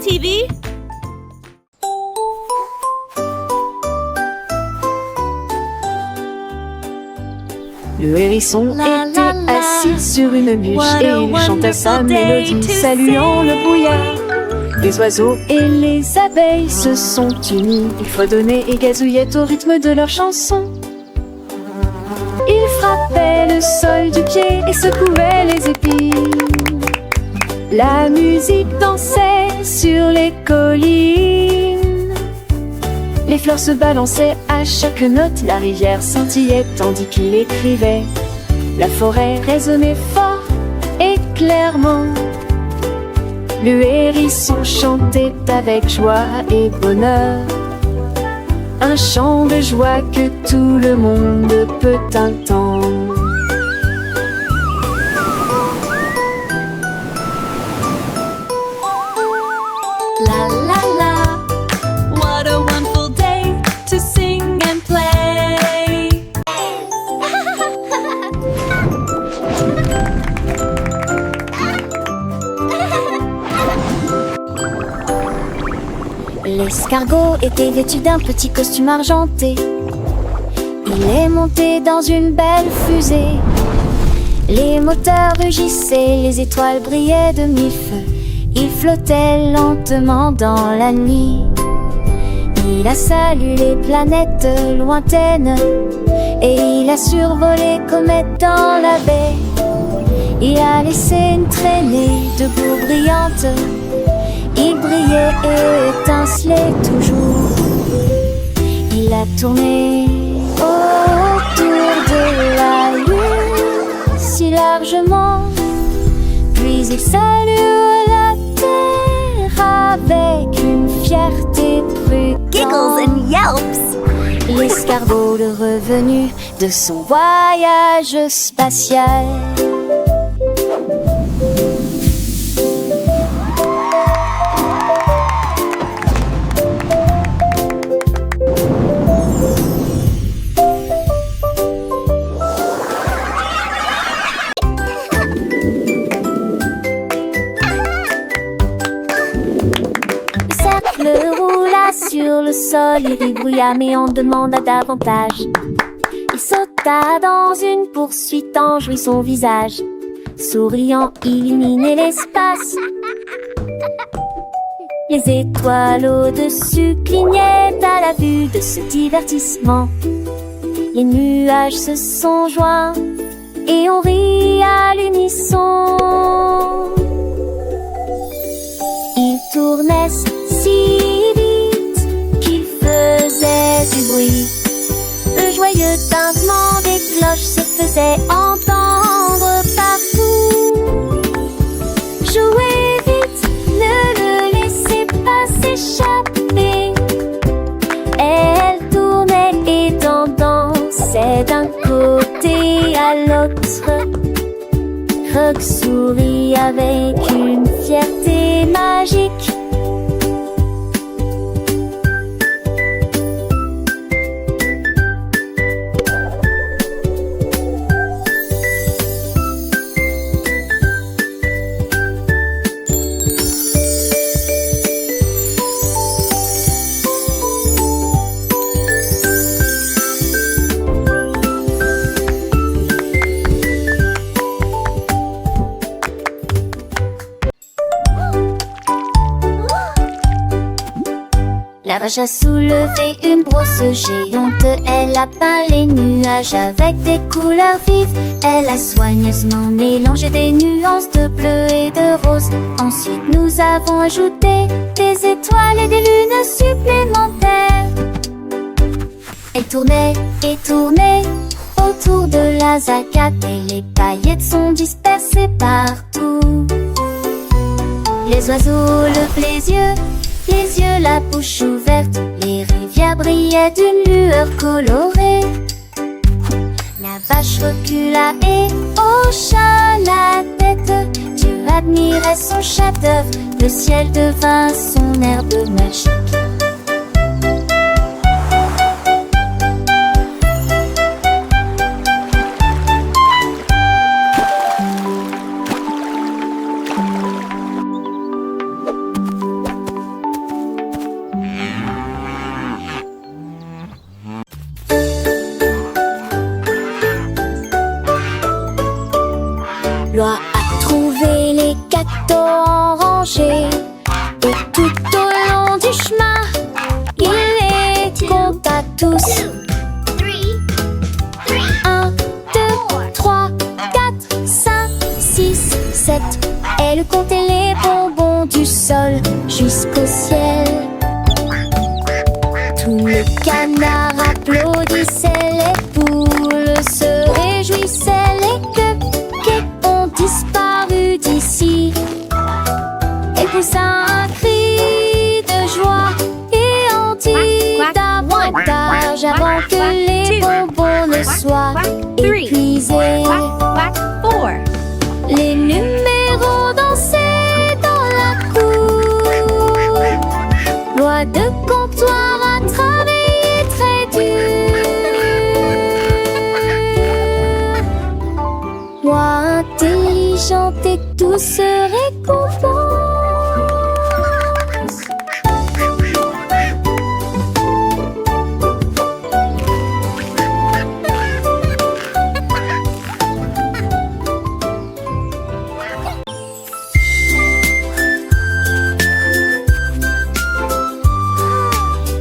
TV? Le hérisson était assis sur une bûche et il chantait sa mélodie, saluant le brouillard. Les oiseaux et les abeilles se sont unis, ils fredonnaient et gazouillaient au rythme de leur chanson. Ils frappaient le sol du pied et secouaient les épines. La musique dansait sur les collines. Les fleurs se balançaient à chaque note, la rivière scintillait tandis qu'il écrivait. La forêt résonnait fort et clairement. Le hérisson chantait avec joie et bonheur, un chant de joie que tout le monde peut entendre. La la la, what a wonderful day to sing and play. L'escargot était vêtu d'un petit costume argenté. Il est monté dans une belle fusée. Les moteurs rugissaient, les étoiles brillaient de mille feux. Il flottait lentement dans la nuit. Il a salué les planètes lointaines et il a survolé comètes dans la baie. Il a laissé une traînée de boue brillante. Il brillait et étincelait toujours. Il a tourné autour de la lune si largement, puis il salua la terre avec une fierté prudente. Giggles and yelps. L'escargot le revenu de son voyage spatial. Sur le sol, il ribouilla mais en demanda davantage. Il sauta dans une poursuite en jouit son visage. Souriant, il illuminait l'espace. Les étoiles au-dessus clignaient à la vue de ce divertissement. Les nuages se sont joints et on rit à l'unisson. Il tournait si faisait du bruit. Le joyeux tintement des cloches se faisait entendre partout. Jouez vite, ne le laissez pas s'échapper. Elle tournait et dansait d'un côté à l'autre. Croc sourit avec une fierté magique. La vache a soulevé une brosse géante. Elle a peint les nuages avec des couleurs vives. Elle a soigneusement mélangé des nuances de bleu et de rose. Ensuite nous avons ajouté des étoiles et des lunes supplémentaires. Elle tournait et tournait autour de la zacate et les paillettes sont dispersées partout. Les oiseaux levent les yeux, la bouche ouverte. Les rivières brillaient d'une lueur colorée. La vache recula et hocha la tête. Dieu admirait son chef-d'œuvre. Le ciel devint son herbe magique. Trouvez les cactos en rangée, et tout au long du chemin, il les compte à tous. 1, 2, 3, 4, 5, 6, 7. Elle comptait les bonbons du sol jusqu'au ciel. Tous les canards applaudissaient, les poules se réjouissaient, les cupcakes ont disparu d'ici. Et poussa un cri de joie et en dit davantage avant que les bonbons ne soient épuisés. Les numéros dansaient dans la cour. Loi de comptoir a travaillé très dur. Moi intelligente et tout se récompense.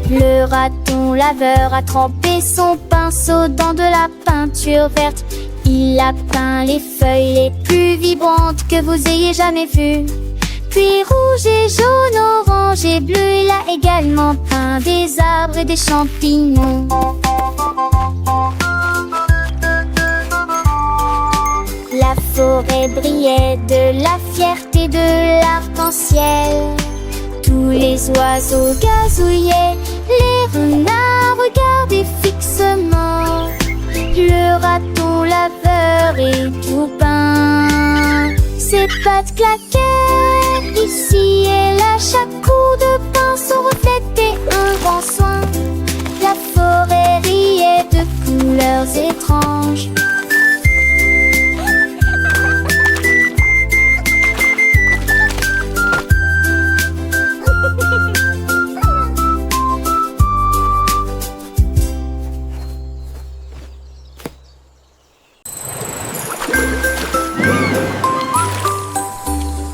Le raton laveur a trempé son pinceau dans de la peinture verte. Il a peint les feuilles les plus vibrantes que vous ayez jamais vues. Puis rouge et jaune, orange et bleu, il a également peint des arbres et des champignons. La forêt brillait de la fierté de l'arc-en-ciel. Tous les oiseaux gazouillaient, les renards regardaient fixement. Le raton laveur est tout peint. Ses pattes claquaient ici et là, chaque coup de pinceau reflétait un grand soin. La forêt riait de couleurs étranges.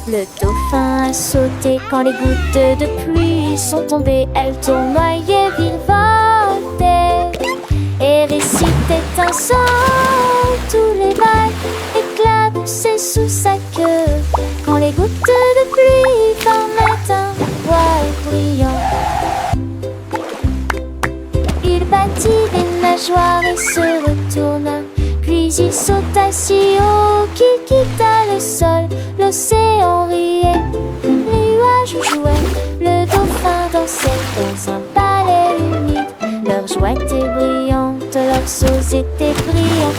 Le dauphin a sauté quand les gouttes de pluie sont tombées. Elle tournoyait, virevoltait et récitait un son. Tous les balles éclaboussaient sous sa queue quand les gouttes de pluie formaient un voile brillant. Il battit des nageoires et se retourna. Puis il sauta si haut qu'il quitta le sol. L'océan riait, les nuages jouaient, le dauphin dansait dans un palais humide. Leurs joies étaient brillantes, leurs sauts étaient brillants.